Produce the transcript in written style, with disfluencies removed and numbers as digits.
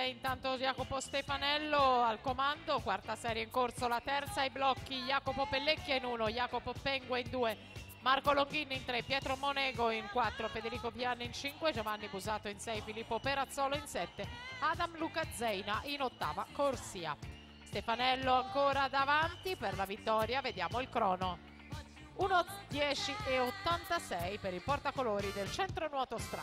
intanto Jacopo Stefanello al comando, quarta serie in corso, la terza ai blocchi, Jacopo Pellecchia in 1, Jacopo Pengue in 2, Marco Longhini in 3, Pietro Monego in 4, Federico Piani in 5, Giovanni Busato in 6, Filippo Perazzolo in 7, Adam Luca Zeina in ottava corsia. Stefanello ancora davanti per la vittoria, vediamo il crono. 1:10:86 per il portacolori del Centro Nuoto Stra.